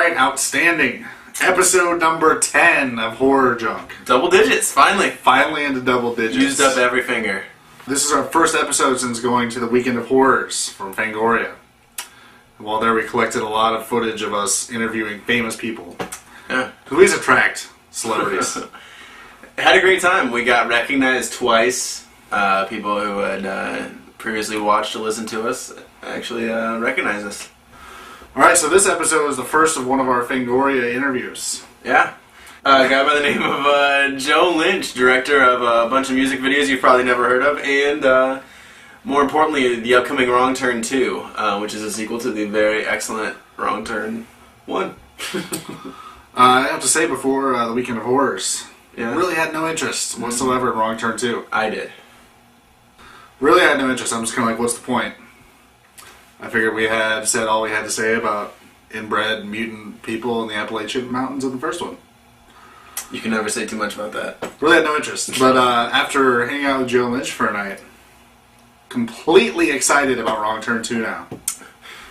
right, outstanding. Episode number 10 of Horror Junk. Double digits, finally. Finally into double digits. Used up every finger. This is our first episode since going to the Weekend of Horrors from Fangoria. While there, we collected a lot of footage of us interviewing famous people. Yeah. Please attract celebrities. Had a great time. We got recognized twice. People who had previously watched or listened to us actually recognized us. Alright, so this episode is the first of one of our Fangoria interviews. Yeah. A guy by the name of Joe Lynch, director of a bunch of music videos you've probably never heard of, and more importantly, the upcoming Wrong Turn 2, which is a sequel to the very excellent Wrong Turn 1. I have to say, before the Weekend of Horrors, Yeah. really had no interest whatsoever in Wrong Turn 2. I did. Really had no interest. I'm just kind of like, what's the point? I figured we had said all we had to say about inbred mutant people in the Appalachian Mountains in the first one. You can never say too much about that. Really had no interest. But after hanging out with Joe Lynch for a night, completely excited about Wrong Turn 2 now.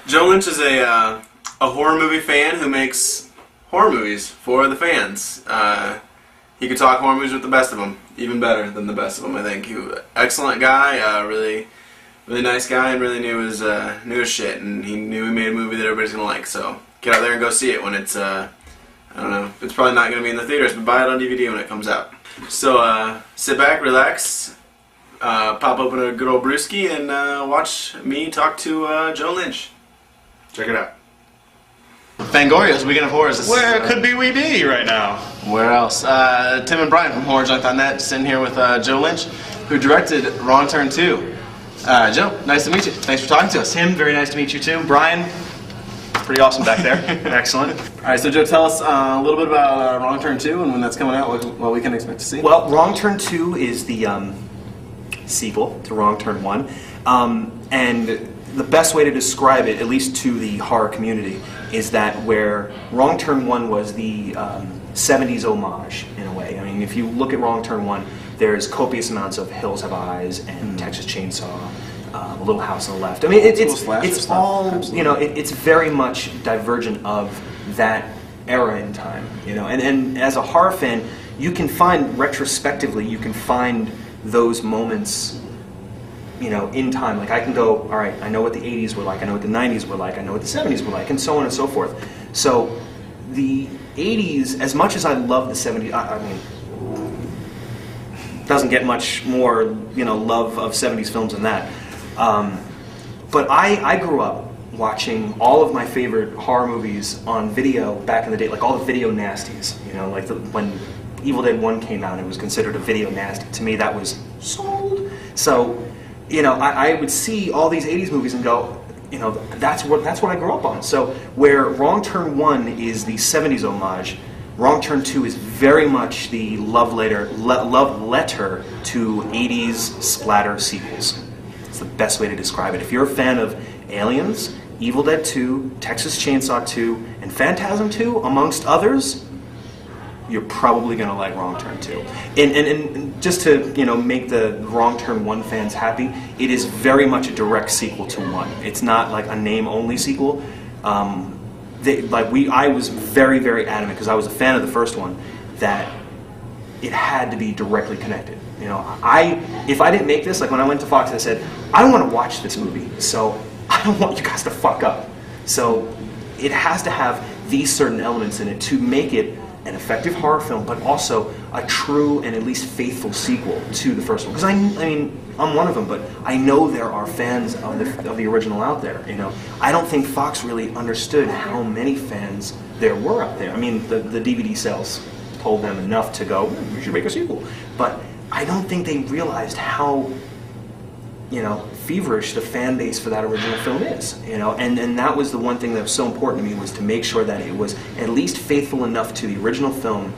Joe Lynch is a horror movie fan who makes horror movies for the fans. He could talk horror movies with the best of them, even better than the best of them, I think. Excellent guy, really nice guy, and really knew his shit, and he knew he made a movie that everybody's gonna like. So get out there and go see it when it's I don't know, it's probably not gonna be in the theaters, but buy it on DVD when it comes out. So sit back, relax, pop open a good old brewski, and watch me talk to Joe Lynch. Check it out. Fangoria's Weekend of Horrors. Where could we be right now? Where else? Tim and Brian from HorrorJunk.net sitting here with Joe Lynch, who directed Wrong Turn 2. Joe, nice to meet you. Thanks for talking to us. Tim, very nice to meet you too. Brian, pretty awesome back there. Excellent. Alright, so Joe, tell us a little bit about Wrong Turn 2 and when that's coming out, what we can expect to see. Well, Wrong Turn 2 is the sequel to Wrong Turn 1. And the best way to describe it, at least to the horror community, is that where Wrong Turn 1 was the 70s homage, in a way. I mean, if you look at Wrong Turn 1, there's copious amounts of Hills Have Eyes and Texas Chainsaw, A Little House on the Left. I mean, it's all, you know, it's very much divergent of that era in time, you know. And as a horror fan, you can find, retrospectively, you can find those moments, you know, in time. Like I can go, all right, I know what the 80s were like, I know what the 90s were like, I know what the 70s were like, and so on and so forth. So the 80s, as much as I love the 70s, I mean, doesn't get much more, you know, love of 70s films than that. But I grew up watching all of my favorite horror movies on video back in the day, like all the video nasties, you know, like when Evil Dead 1 came out, it was considered a video nasty. To me, that was sold. So, you know, I would see all these 80s movies and go, you know, that's what I grew up on. So where Wrong Turn 1 is the 70s homage, Wrong Turn 2 is very much the love letter to 80s splatter sequels. It's the best way to describe it. If you're a fan of Aliens, Evil Dead 2, Texas Chainsaw 2, and Phantasm 2, amongst others, you're probably going to like Wrong Turn 2. And just to, you know, make the Wrong Turn 1 fans happy, it is very much a direct sequel to 1. It's not like a name-only sequel. I was very, very adamant, because I was a fan of the first one, that it had to be directly connected. You know, if I didn't make this, like when I went to Fox, I said, I don't want to watch this movie, so I don't want you guys to fuck up. So it has to have these certain elements in it to make it an effective horror film, but also a true and at least faithful sequel to the first one. Because I mean, I'm one of them, but I know there are fans of the original out there. You know, I don't think Fox really understood how many fans there were out there. I mean, the DVD sales told them enough to go, we should make a sequel. But I don't think they realized how, you know, feverish the fan base for that original film is, you know, and that was the one thing that was so important to me, was to make sure that it was at least faithful enough to the original film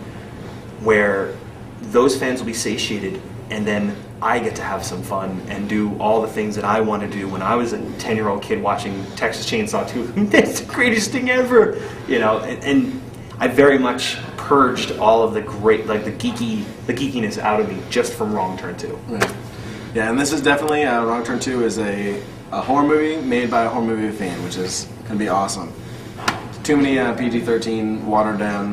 where those fans will be satiated, and then I get to have some fun and do all the things that I want to do when I was a 10-year-old kid watching Texas Chainsaw 2. That's the greatest thing ever, you know, and I very much purged all of the great, like the geekiness out of me just from Wrong Turn 2. Right. Yeah, and this is definitely, Wrong Turn 2 is a horror movie made by a horror movie fan, which is going to be awesome. Too many PG-13 watered down.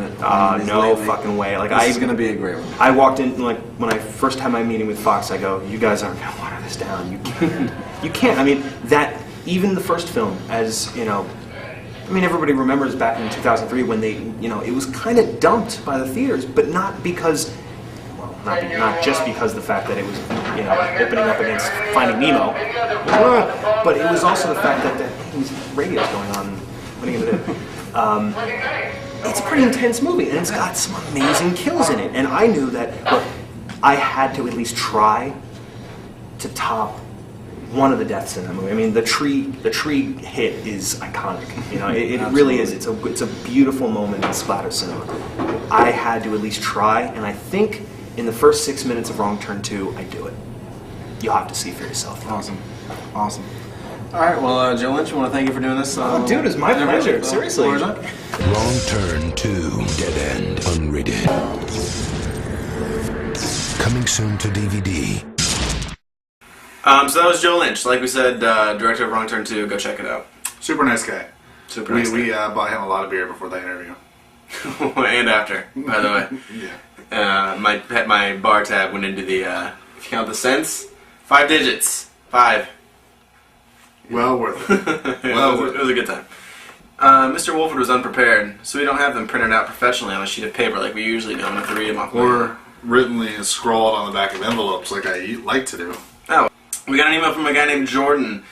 No fucking way. Like this is gonna be a great one. I walked in, like, when I first had my meeting with Fox, I go, you guys aren't gonna water this down. You can't. You can't. I mean, that, even the first film, as, you know, I mean, everybody remembers back in 2003 when they, you know, it was kind of dumped by the theaters, but not because, well, not just because the fact that it was, you know, opening up against Finding Nemo, but it was also the fact that these radios going on. What are you gonna do? It's a pretty intense movie, and it's got some amazing kills in it. And I knew that, look, I had to at least try to top one of the deaths in that movie. I mean, the tree hit is iconic. You know, it really is. It's a beautiful moment in splatter cinema. I had to at least try, and I think in the first 6 minutes of Wrong Turn 2, I do it. You'll have to see for yourself. Awesome. All right, well, Joe Lynch, I want to thank you for doing this. Oh, dude, it's my pleasure. Seriously. Wrong Turn 2, Dead End, unrated. Coming soon to DVD. So that was Joe Lynch. Like we said, director of Wrong Turn 2. Go check it out. Super nice guy. Super nice We bought him a lot of beer before the interview. And after, by the way. Yeah. My bar tab went into the, if you count the cents, 5 digits. 5. Well worth it. It was a good time. Mr. Wolford was unprepared, so we don't have them printed out professionally on a sheet of paper like we usually do. I'm going to have to read them off. Or writtenly scrawled on the back of envelopes like I like to do. Oh, we got an email from a guy named Jordan.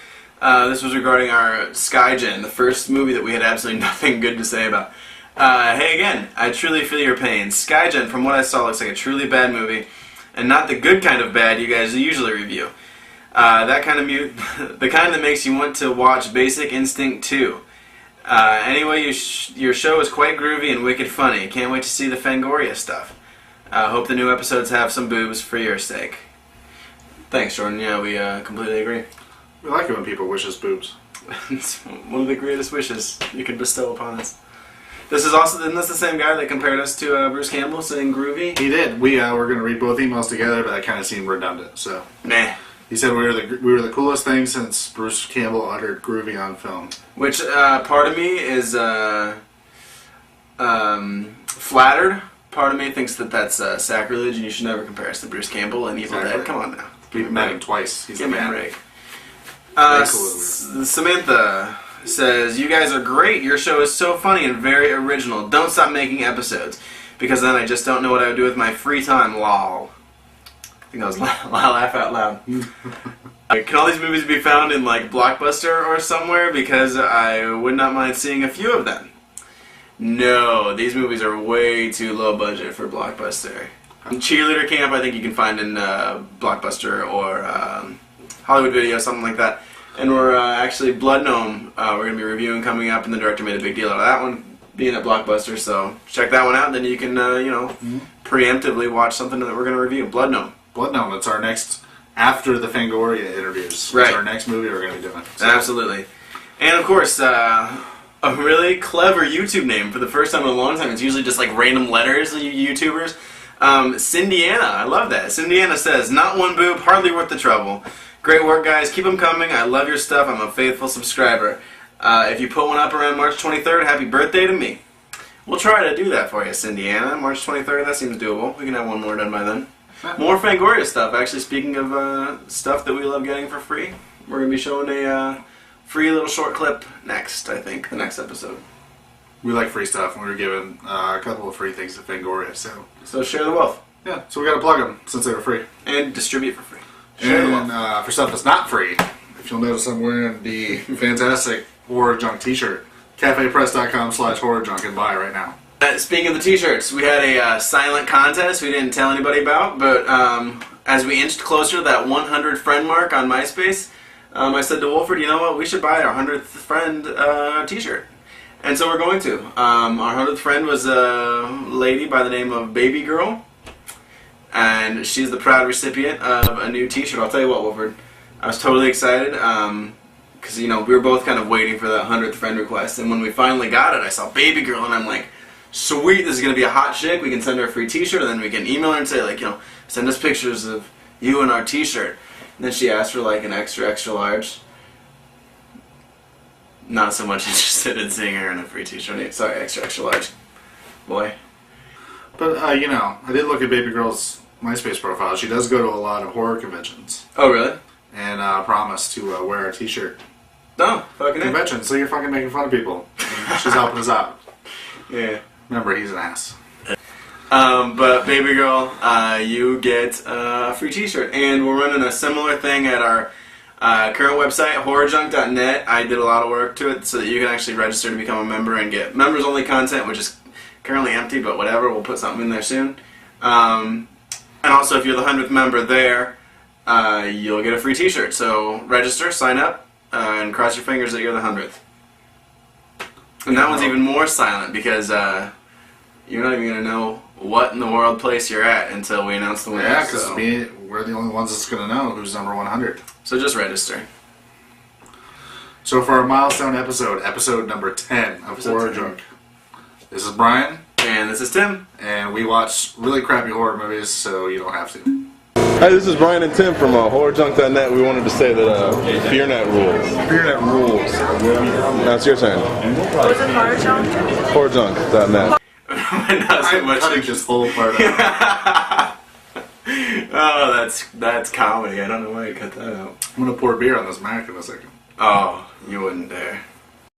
This was regarding our Skygen, the first movie that we had absolutely nothing good to say about. Hey again, I truly feel your pain. Skygen, from what I saw, looks like a truly bad movie, and not the good kind of bad you guys usually review. The kind that makes you want to watch Basic Instinct 2. Anyway, your show is quite groovy and wicked funny. Can't wait to see the Fangoria stuff. Hope the new episodes have some boobs for your sake. Thanks, Jordan. Yeah, we completely agree. We like it when people wish us boobs. It's one of the greatest wishes you could bestow upon us. This is also, isn't this the same guy that compared us to Bruce Campbell saying groovy? He did. We were going to read both emails together, but that kind of seemed redundant. So Nah. he said we were the coolest thing since Bruce Campbell uttered groovy on film. Which part of me is flattered. Part of me thinks that that's sacrilege, and you should never compare us to Bruce Campbell and Evil Dead. Come on now. We've met him twice. He's Give the me a man. break. Very cool as we Samantha says, you guys are great. Your show is so funny and very original. Don't stop making episodes, because then I just don't know what I would do with my free time. Lol. I think I was laugh out loud. Can all these movies be found in like Blockbuster or somewhere? Because I would not mind seeing a few of them. No, these movies are way too low budget for Blockbuster. Cheerleader Camp, I think you can find in Blockbuster or Hollywood Video, something like that. And we're actually Blood Gnome. We're going to be reviewing coming up, and the director made a big deal out of that one being at Blockbuster. So check that one out, and then you can preemptively watch something that we're going to review. Blood Gnome. Blood Gnome. It's our next after the Fangoria interviews. Right. It's our next movie we're going to be doing. So. Absolutely. And of course, a really clever YouTube name for the first time in a long time. It's usually just like random letters, YouTubers. Cindiana, I love that. Cindiana says, not one boob, hardly worth the trouble. Great work, guys. Keep them coming. I love your stuff. I'm a faithful subscriber. If you put one up around March 23rd, happy birthday to me. We'll try to do that for you, Cindiana. March 23rd, that seems doable. We can have one more done by then. More Fangoria stuff. Actually, speaking of stuff that we love getting for free, we're going to be showing a free little short clip next, I think, the next episode. We like free stuff, and we were given a couple of free things to Fangoria, so share the wealth. Yeah, so we got to plug them since they were free. And distribute for free. Share the wealth. And for stuff that's not free, if you'll notice I'm wearing the fantastic Horror Junk t-shirt. cafepress.com/horrorjunk and buy right now. Speaking of the t-shirts, we had a silent contest we didn't tell anybody about, but as we inched closer to that 100 friend mark on MySpace, I said to Wolford, you know what, we should buy our 100th friend t-shirt. And so we're going to. Our 100th friend was a lady by the name of Baby Girl, and she's the proud recipient of a new t-shirt. I'll tell you what, Wolford, I was totally excited, because, we were both kind of waiting for that 100th friend request, and when we finally got it, I saw Baby Girl, and I'm like, sweet, this is going to be a hot chick. We can send her a free t-shirt, and then we can email her and say, send us pictures of you and our t-shirt. And then she asked for, an extra, extra large. Not so much interest interested in seeing her in a free t-shirt. Sorry, extra large. Boy. But, I did look at Baby Girl's MySpace profile. She does go to a lot of horror conventions. Oh, really? And promised to wear a t-shirt. No, fucking it. Convention, so you're fucking making fun of people. She's helping us out. Yeah. Remember, he's an ass. But Baby Girl, you get a free t-shirt. And we're running a similar thing at our current website, horrorjunk.net. I did a lot of work to it so that you can actually register to become a member and get members-only content, which is currently empty, but whatever. We'll put something in there soon. And also, if you're the 100th member there, you'll get a free t-shirt. So register, sign up, and cross your fingers that you're the 100th. And that one's even more silent because you're not even going to know what in the world place you're at until we announce the winner. Yeah, because we're the only ones that's going to know who's number 100. So just register. So for our milestone episode number 10 of Horror Junk, this is Brian. And this is Tim. And we watch really crappy horror movies, so you don't have to. Hey, this is Brian and Tim from HorrorJunk.net. We wanted to say that FearNet rules. FearNet rules. Now it's your turn. What was it, Horror Junk? HorrorJunk.net. I'm cutting this whole part out. Oh, that's comedy. I don't know why you cut that out. I'm going to pour beer on this Mac in a second. Oh, you wouldn't dare.